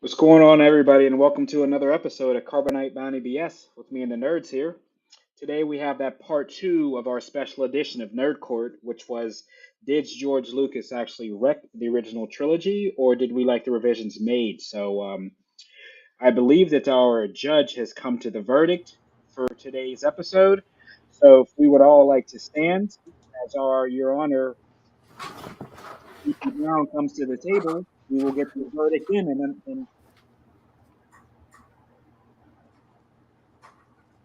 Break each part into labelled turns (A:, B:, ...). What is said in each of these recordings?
A: What's going on, everybody, and welcome to another episode of Carbonite Bounty BS with me and the nerds here. Today we have that part two of our special edition of Nerd Court, which was did George Lucas actually wreck the original trilogy, or did we like the revisions made? So I believe that our judge has come to the verdict for today's episode. So if we would all like to stand as our Your Honor D.P. Brown comes to the table, we will get the verdict in and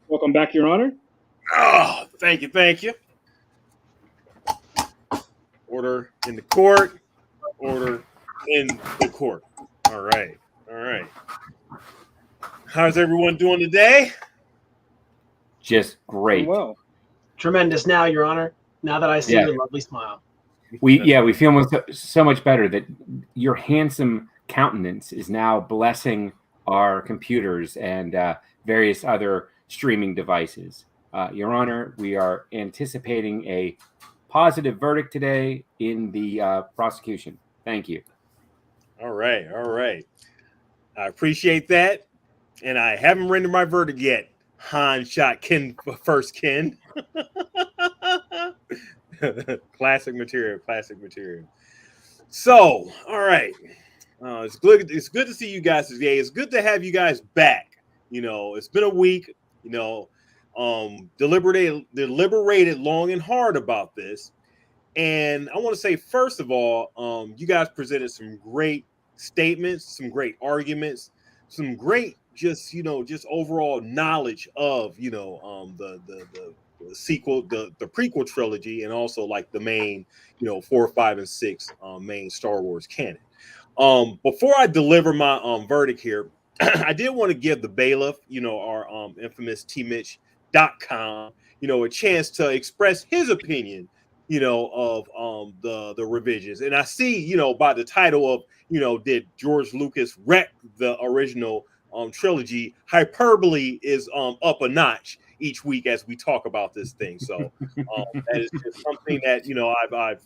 A: welcome back, Your Honor.
B: Oh, thank you, thank you. Order in the court. Order in the court. All right, all right. How's everyone doing today?
C: Just
A: Doing
C: great.
A: well.
D: Tremendous now, Your Honor. Now that I see
C: Yeah.
D: your lovely smile.
C: We feel so much better that your handsome countenance is now blessing our computers and various other streaming devices. Your Honor, we are anticipating a positive verdict today in the prosecution. Thank you.
B: All right, all right. I appreciate that. And I haven't rendered my verdict yet. Han shot Ken first, Ken. Classic material, classic material. So, all right. It's good. It's good to see you guys today. It's good to have you guys back. You know, it's been a week. You know, deliberated long and hard about this. And I want to say, first of all, you guys presented some great statements, some great arguments, some great just overall knowledge of the sequel, the prequel trilogy, and also like the main 4, 5, and 6 main Star Wars canon. Before I deliver my verdict here, I did want to give the bailiff, our infamous tmitch.com, a chance to express his opinion, of the revisions. And I see, by the title of, did George Lucas wreck the original trilogy? Hyperbole is up a notch each week as we talk about this thing. So that is just something that I've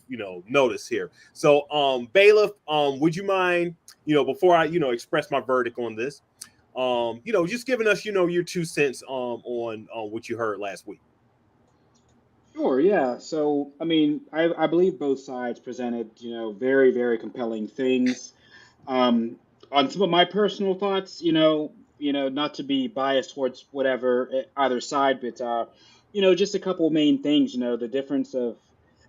B: noticed here. So bailiff, would you mind, before I express my verdict on this, just giving us your 2 cents on what you heard last week?
A: Sure, yeah. So, I mean, I believe both sides presented, very, very compelling things. Um, on some of my personal thoughts, not to be biased towards whatever either side, but just a couple main things. The difference of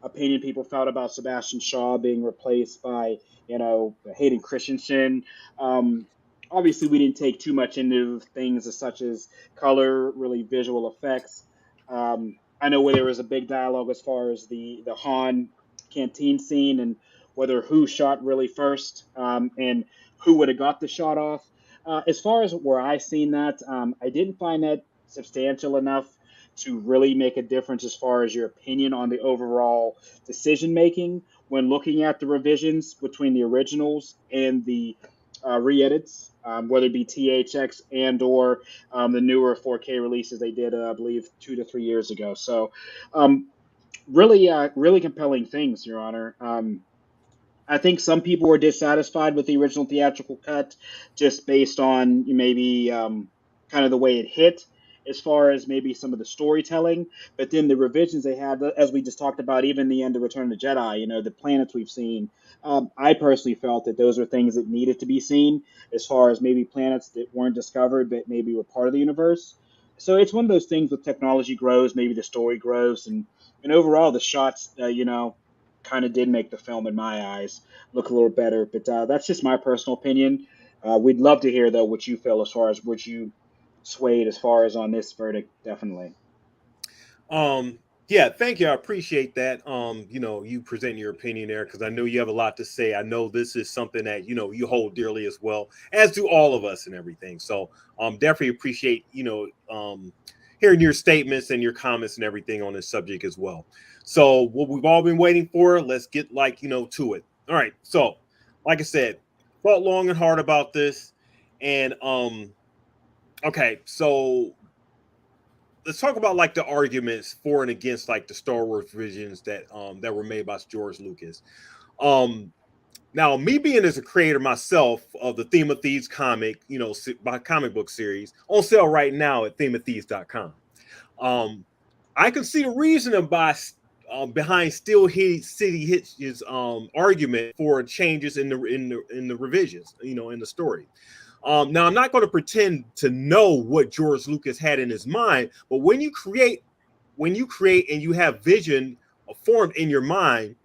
A: opinion people felt about Sebastian Shaw being replaced by, Hayden Christensen. Um, Obviously, we didn't take too much into things as such as color, really visual effects. I know where there was a big dialogue as far as the Han canteen scene and whether who shot really first, and who would have got the shot off. As far as where I seen that, I didn't find that substantial enough to really make a difference as far as your opinion on the overall decision making when looking at the revisions between the originals and the re-edits, whether it be THX and or the newer 4K releases they did, I believe, 2 to 3 years ago. So, really compelling things, Your Honor. I think some people were dissatisfied with the original theatrical cut just based on maybe kind of the way it hit as far as maybe some of the storytelling. But then the revisions they had, as we just talked about, even the end of Return of the Jedi, the planets we've seen. I personally felt that those are things that needed to be seen as far as maybe planets that weren't discovered but maybe were part of the universe. So it's one of those things with technology grows, maybe the story grows, and overall the shots, kind of did make the film in my eyes look a little better. But that's just my personal opinion. We'd love to hear though what you feel as far as what you swayed as far as on this verdict. Definitely.
B: Yeah, thank you. I appreciate that. You present your opinion there because I know you have a lot to say. I know this is something that you hold dearly as well, as do all of us and everything. So definitely appreciate hearing your statements and your comments and everything on this subject as well. So what we've all been waiting for, let's get to it. All right. So like I said, thought long and hard about this, and okay, so let's talk about like the arguments for and against like the Star Wars visions that were made by George Lucas. Um Now, me being as a creator myself of the Theme of Thieves comic, my comic book series, on sale right now at themeofthieves.com. I can see the reason behind Steel City Hitch's argument for changes in the revisions, in the story. Now, I'm not going to pretend to know what George Lucas had in his mind, but when you create and you have vision formed in your mind,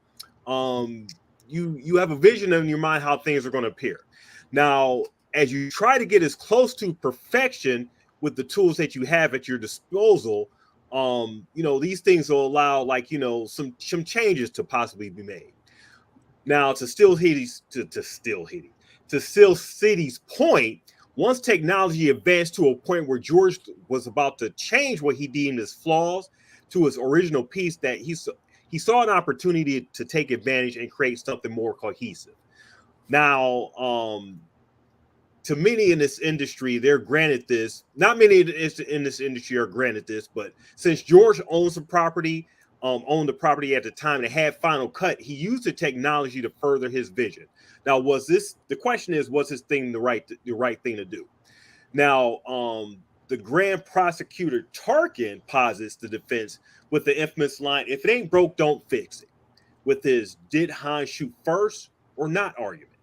B: you have a vision in your mind how things are going to appear. Now, as you try to get as close to perfection with the tools that you have at your disposal, these things will allow some changes to possibly be made. Now, to Steel City's point, once technology advanced to a point where George was about to change what he deemed as flaws to his original piece, that he saw an opportunity to take advantage and create something more cohesive. Now, to many in this industry, they're granted this. Not many in this industry are granted this, but since George owned the property at the time and had Final Cut, he used the technology to further his vision. Now, the question is, was this thing the right thing to do? Now, the Grand Prosecutor Tarkin posits the defense with the infamous line, "If it ain't broke, don't fix it," with his "did Han shoot first or not" argument.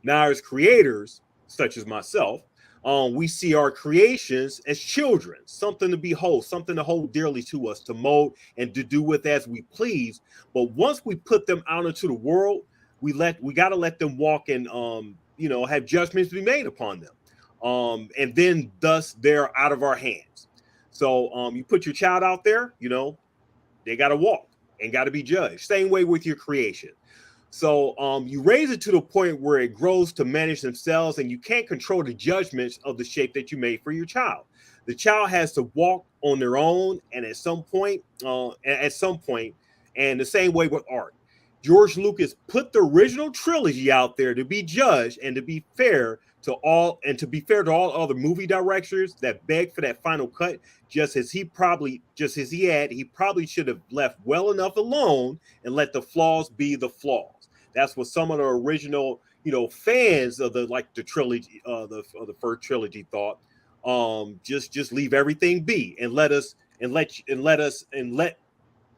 B: Now, as creators, such as myself, we see our creations as children, something to behold, something to hold dearly to us, to mold and to do with as we please. But once we put them out into the world, we got to let them walk and have judgments be made upon them. And then thus they're out of our hands. So you put your child out there, they got to walk and got to be judged. Same way with your creation. So you raise it to the point where it grows to manage themselves, and you can't control the judgments of the shape that you made for your child. The child has to walk on their own, and at some point, and the same way with art. George Lucas put the original trilogy out there to be judged and to be fair to all other movie directors that begged for that final cut, he probably should have left well enough alone and let the flaws be the flaws. That's what some of the original, fans of the trilogy, the first trilogy thought. Just leave everything be and let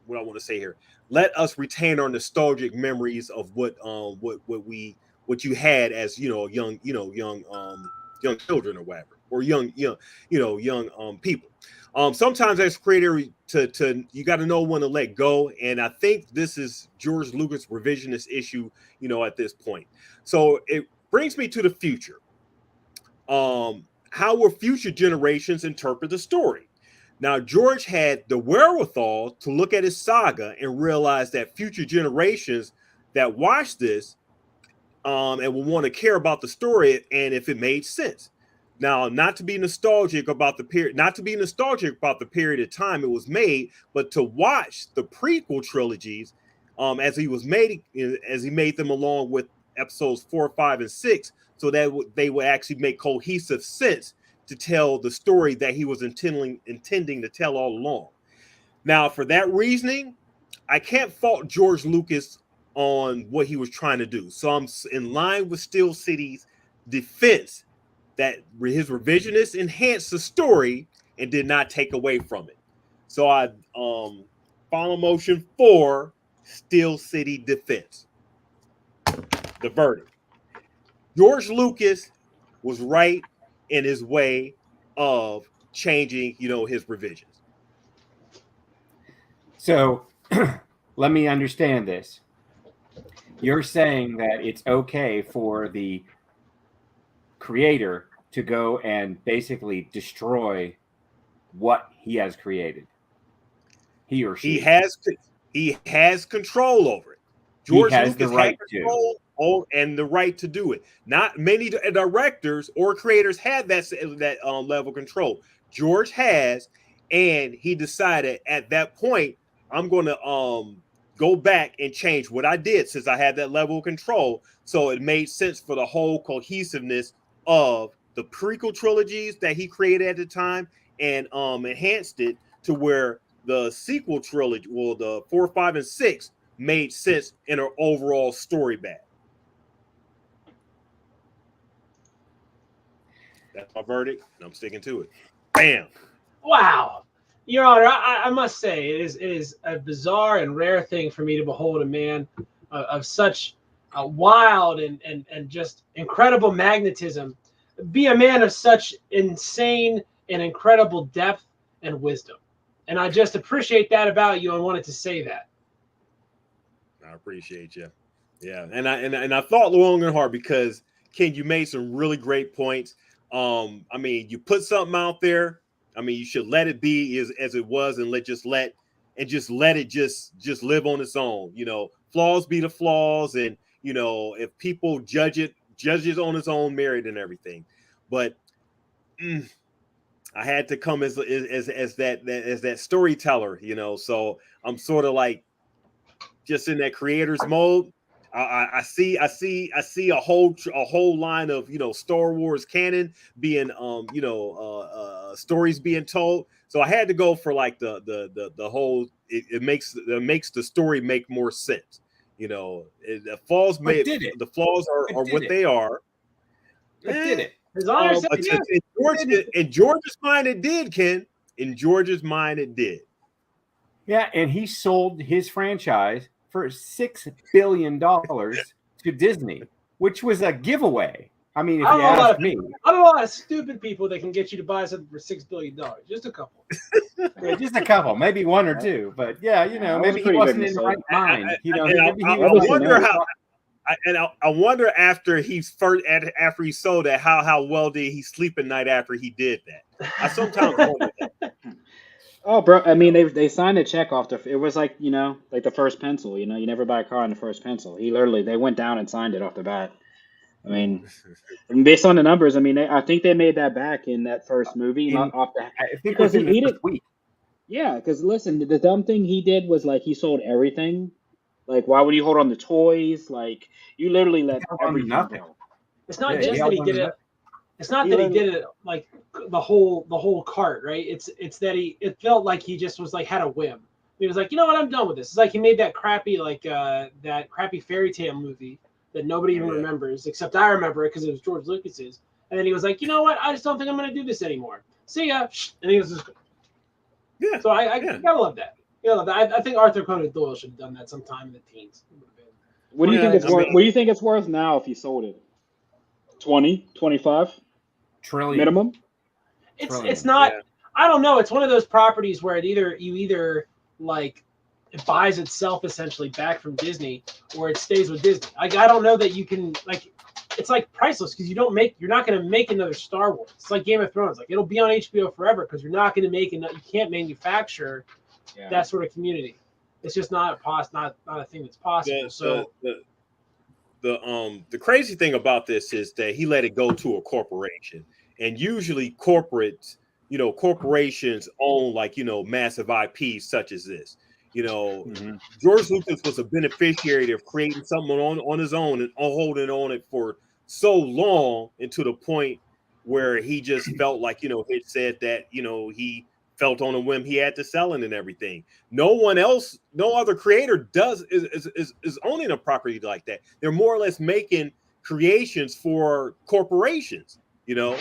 B: what I want to say here. Let us retain our nostalgic memories of what you had as young children or whatever, or young people. Sometimes as creator, you got to know when to let go, and I think this is George Lucas' revisionist issue, at this point. So it brings me to the future. How will future generations interpret the story? Now, George had the wherewithal to look at his saga and realize that future generations that watch this and will want to care about the story and if it made sense. Now, not to be nostalgic about the period of time it was made, but to watch the prequel trilogies as he made them along with episodes 4, 5, and 6, so that they would actually make cohesive sense to tell the story that he was intending to tell all along. Now, for that reasoning, I can't fault George Lucas on what he was trying to do. So I'm in line with Steel City's defense that his revisionists enhanced the story and did not take away from it. So I final motion for Steel City defense. The verdict: George Lucas was right in his way of changing, his revisions.
C: So let me understand this. You're saying that it's okay for the creator to go and basically destroy what he has created. He or she.
B: He has control over it. George Lucas had control and the right to do it. Not many directors or creators had that level of control. George has, and he decided at that point, I'm going to go back and change what I did since I had that level of control. So it made sense for the whole cohesiveness of the prequel trilogies that he created at the time, and enhanced it to where the sequel trilogy, well, the 4, 5, and 6 made sense in an overall story bag. That's my verdict, and I'm sticking to it. Bam.
D: Wow. Your Honor, I must say, it is a bizarre and rare thing for me to behold a man of such wild and just incredible magnetism be a man of such insane and incredible depth and wisdom. And I just appreciate that about you and wanted to say that.
B: I appreciate you. Yeah, and I thought long and hard because Ken, you made some really great points. I mean, you put something out there. I mean, you should let it be as it was, and let it just live on its own. You know, flaws be the flaws, and you know, if people judge it on its own merit and everything. But I had to come as that storyteller, you know. So I'm sort of like just in that creator's mode. I see a whole line of, you know, Star Wars canon being stories being told. So I had to go for like the whole it makes the story make more sense. You know, the flaws are what they are.
C: But did it?
D: His Honor said yes.
B: In George's mind, it did, Ken. In George's mind, it did.
C: Yeah, and he sold his franchise for $6 billion to Disney, which was a giveaway. I mean, if you ask me.
D: I know a lot of stupid people that can get you to buy something for $6 billion. Just a couple.
C: Yeah, just a couple, maybe one or two. But yeah, you know, maybe he wasn't in the right mind. You know,
B: I wonder after he sold that, how well did he sleep at night after he did that? I sometimes wonder that.
A: Oh, bro! I mean, they signed a check off it was like, you know, like the first pencil. You know, you never buy a car on the first pencil. They went down and signed it off the bat. I mean, based on the numbers, I mean, I think they made that back in that first movie, not off the.
C: I think because he did.
A: Yeah, because listen, the dumb thing he did was like he sold everything. Like, why would you hold on to toys? Like, you literally let everything go.
D: It's not just that he did it. It's not that he did it like the whole cart, right? It's that it felt like he just was like had a whim. He was like, you know what, I'm done with this. It's like he made that crappy fairy tale movie that nobody even remembers, except I remember it because it was George Lucas's. And then he was like, you know what, I just don't think I'm going to do this anymore. See ya. And he was just.
B: Yeah.
D: So I gotta love that. I think Arthur Conan Doyle should have done that sometime in the teens.
A: What do you think it's worth? What do you think it's worth now if you sold it? 20, 25
C: trillion
A: minimum.
D: It's not. Yeah. I don't know. It's one of those properties where it either like it buys itself essentially back from Disney, or it stays with Disney. Like, I don't know that you can like. It's like priceless because you're not going to make another Star Wars. It's like Game of Thrones. Like, it'll be on HBO forever because you're not going to make you can't manufacture that sort of community. It's just not a thing that's possible.
B: The crazy thing about this is that he let it go to a corporation, and usually corporations own, like, you know, massive IPs such as this. You know, George Lucas was a beneficiary of creating something on his own and holding on it for so long, and to the point where he just felt like, you know, it said that, you know, he felt on a whim he had to sell it and everything. No other creator is owning a property like that. They're more or less making creations for corporations. You know,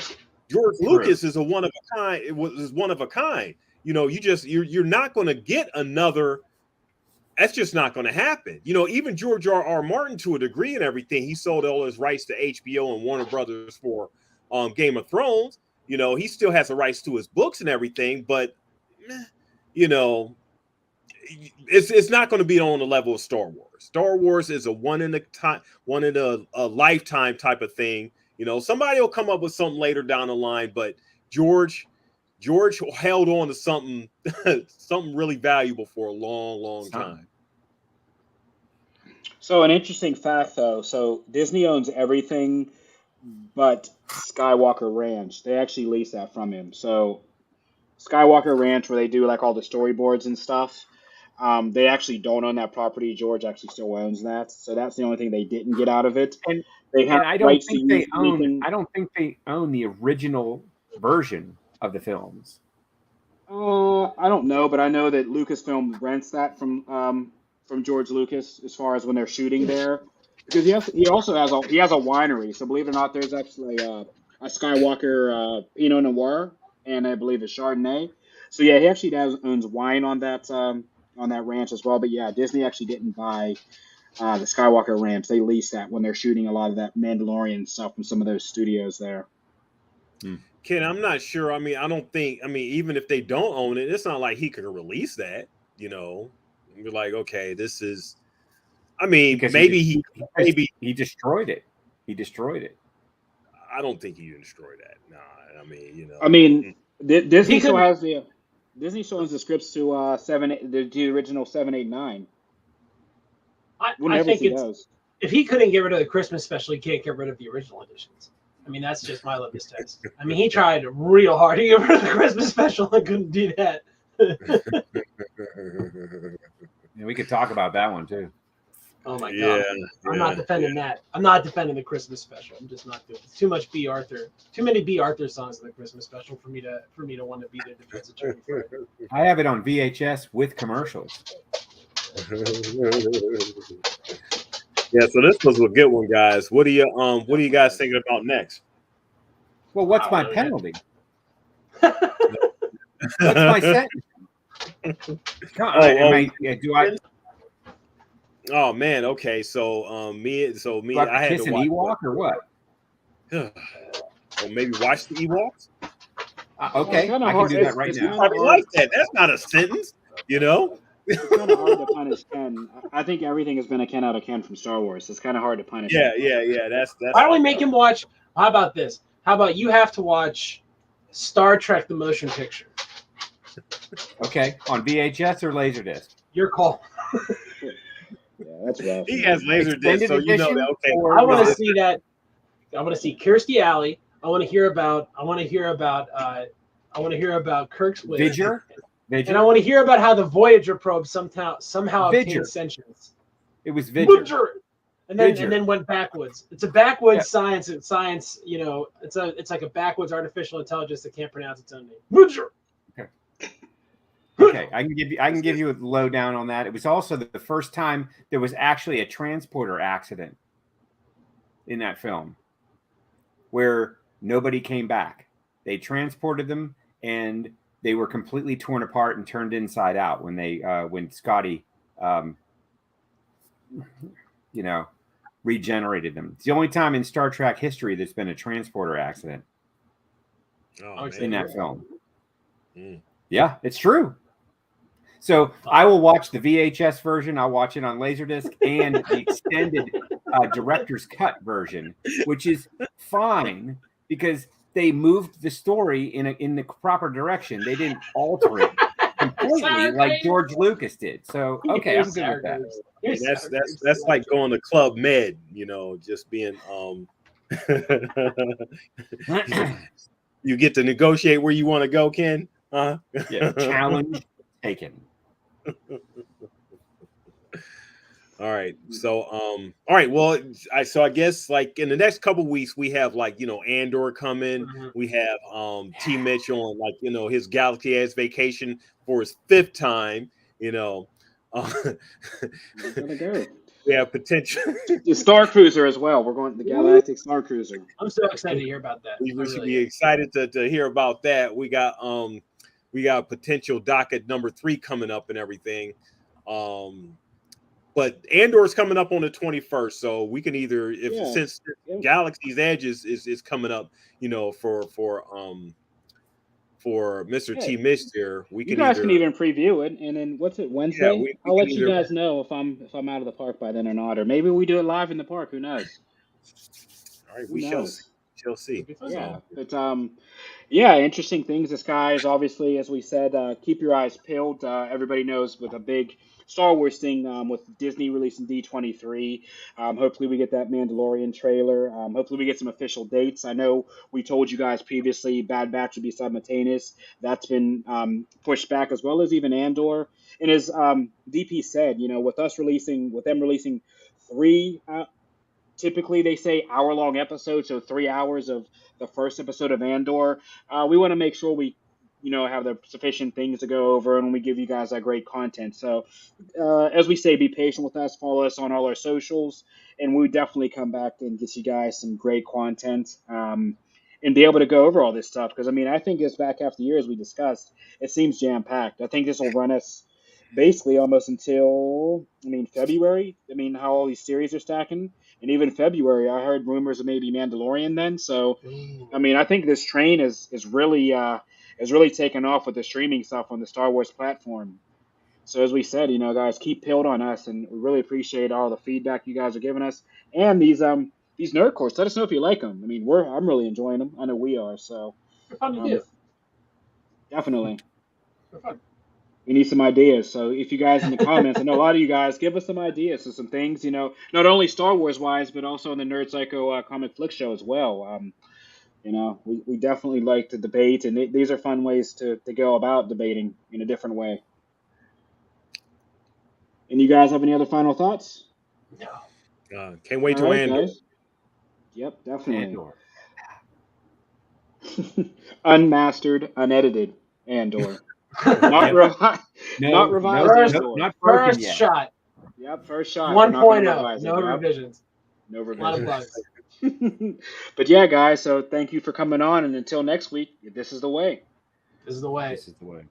B: George Lucas is one of a kind. It was one of a kind. You know, you're not going to get another. That's just not going to happen. You know, even George R.R. Martin, to a degree and everything, he sold all his rights to HBO and Warner Brothers for Game of Thrones. You know, he still has the rights to his books and everything, but you know, it's not going to be on the level of Star Wars. Star Wars is a one in a lifetime type of thing. You know, somebody will come up with something later down the line, but George held on to something really valuable for a long time.
A: So an interesting fact, though. So Disney owns everything but Skywalker Ranch. They actually lease that from him. So Skywalker Ranch, where they do like all the storyboards and stuff, they actually don't own that property. George actually still owns that. So that's the only thing they didn't get out of it.
C: And
A: they have
C: I don't think they own. I don't think they own the original version of the films.
A: I don't know, but I know that Lucasfilm rents that from George Lucas as far as when they're shooting there, because he also has a winery. So believe it or not, there's actually a a Skywalker Pinot Noir, and I believe a Chardonnay. So yeah, he actually owns wine on that ranch as well. But yeah, Disney actually didn't buy the Skywalker Ranch. They leased that when they're shooting a lot of that Mandalorian stuff from some of those studios there.
B: Ken, I'm not sure. I mean, I don't think. I mean, even if they don't own it, it's not like he could release that. You know, and be like, okay, this is. I mean,
C: Because
B: maybe
C: he destroyed it. He destroyed it.
B: I don't think he can destroy that. Nah, I mean, you know.
A: I mean, Disney
D: He
A: still
D: could-
A: has the Disney still owns the scripts to the original 7, 8, 9.
D: I
A: Whenever
D: think
A: he
D: it's
A: does.
D: if he couldn't get rid of the Christmas special, he can't get rid of the original editions. I mean, that's just my litmus test. I mean, he tried real hard to get rid of the Christmas special and couldn't do that.
C: And we could talk about that one too.
D: Oh my god!
B: Yeah,
D: I'm not defending that. I'm not defending the Christmas special. I'm just not doing it. It's too much B. Arthur. Too many B. Arthur songs in the Christmas special for me to want to be the defense attorney for it.
C: I have it on VHS with commercials.
B: Yeah, so this was a good one, guys. What are you guys thinking about next?
C: Well, what's my penalty? What's my sentence? Do I
B: Oh man, okay. So I had
C: kiss
B: to
C: an
B: watch
C: Ewok or what?
B: or maybe watch the Ewoks.
C: Okay,
A: kinda
C: I can
A: hard-
C: do that right
A: it's
C: now.
B: I like that. That's not a sentence, you know.
A: It's kind of hard to punish Ken. I think everything has been a Ken out of Ken from Star Wars. It's kind of hard to punish.
B: Yeah. That's.
D: Why don't we make him watch? How about this? How about you have to watch Star Trek: The Motion Picture?
C: Okay, on VHS or Laserdisc?
D: Your call.
A: Yeah, that's rough.
B: He has laser disc,
C: Extended
B: so you know
C: edition
B: that. Okay,
C: or
D: I want to
C: not?
D: see that. I want to see Kirstie Alley. I want to hear about Kirk's wig.
C: Vidger?
D: And I want to hear about how the Voyager probe somehow
C: Vidger.
D: obtained sentience.
C: It was Vidger.
D: Vidger. And
C: Vidger.
D: then went backwards. It's a backwards science. And science, you know, it's like a backwards artificial intelligence that can't pronounce its own name. Vidger.
C: Okay, I can give you a lowdown on that. It was also the first time there was actually a transporter accident in that film where nobody came back. They transported them and they were completely torn apart and turned inside out when Scotty regenerated them. It's the only time in Star Trek history there's been a transporter accident in that film. Yeah, it's true. So I will watch the VHS version. I'll watch it on Laserdisc and the extended director's cut version, which is fine because they moved the story in the proper direction. They didn't alter it completely like George Lucas did. So okay, I'm good with that.
B: That's like going to Club Med, you know, just being you get to negotiate where you want to go, Ken.
C: Yeah, challenge taken.
B: All right. So all right, well, I guess like in the next couple weeks we have like, you know, Andor coming. We have T Mitch on like, you know, his Galaxy Edge vacation for his 5th time, you know. We have potential.
A: The Star Cruiser as well. We're going to the Galactic Star Cruiser.
D: I'm so excited to hear about that.
B: We should be excited to hear about that. We got potential docket number 3 coming up and everything. But Andor's coming up on the 21st, so we can either since Galaxy's Edge is coming up, you know, for Mr. T Mitch there,
A: You guys can even preview it, and then what's it, Wednesday?
B: Yeah,
A: I'll let you guys know if I'm out of the park by then or not, or maybe we do it live in the park. Who knows?
B: All right, we shall see.
A: Yeah, but yeah, interesting things. The skies, obviously, as we said, keep your eyes peeled. Everybody knows with a big Star Wars thing with Disney releasing D23. Hopefully we get that Mandalorian trailer. Hopefully we get some official dates. I know we told you guys previously Bad Batch would be simultaneous. That's been pushed back, as well as even Andor. And as DP said, you know, with them releasing 3 typically they say hour-long episodes, so 3 hours of the first episode of Andor. We want to make sure we, you know, have the sufficient things to go over, and we give you guys that great content. So, as we say, be patient with us. Follow us on all our socials, and we definitely come back and get you guys some great content. and be able to go over all this stuff. Because I mean, I think this back half of the year, as we discussed, it seems jam packed. I think this will run us basically almost until February. I mean, how all these series are stacking, and even February, I heard rumors of maybe Mandalorian then. So I mean, I think this train is really taken off with the streaming stuff on the Star Wars platform. So as we said, guys, keep pilled on us, and we really appreciate all the feedback you guys are giving us, and these nerd courses. Let us know if you like them. I mean, I'm really enjoying them. I know we are. So
D: They're fun to
A: um,
D: do.
A: definitely,
D: They're fun.
A: we need some ideas. So if you guys in the comments, I know a lot of you guys, give us some ideas of some things. Not only Star Wars wise, but also in the Nerd Psycho comic flick show as well. We definitely like to debate, and these are fun ways to go about debating in a different way. And you guys have any other final thoughts?
D: No.
B: Can't wait
A: All
B: to
A: right,
B: Andor.
A: guys. Yep, definitely.
C: Andor.
A: Unmastered, unedited Andor. Not
C: Yep.
A: not
C: No,
A: revised Andor.
C: not broken
D: First
C: yet.
D: shot.
A: Yep, first shot. We're not going to revise
D: 1.0.
A: it.
D: No
A: Yep.
D: revisions.
A: No
D: A lot of
A: revisions.
D: bugs.
A: But yeah, guys, so thank you for coming on, and until next week, this is the way.
D: This is the way.
C: This is the way.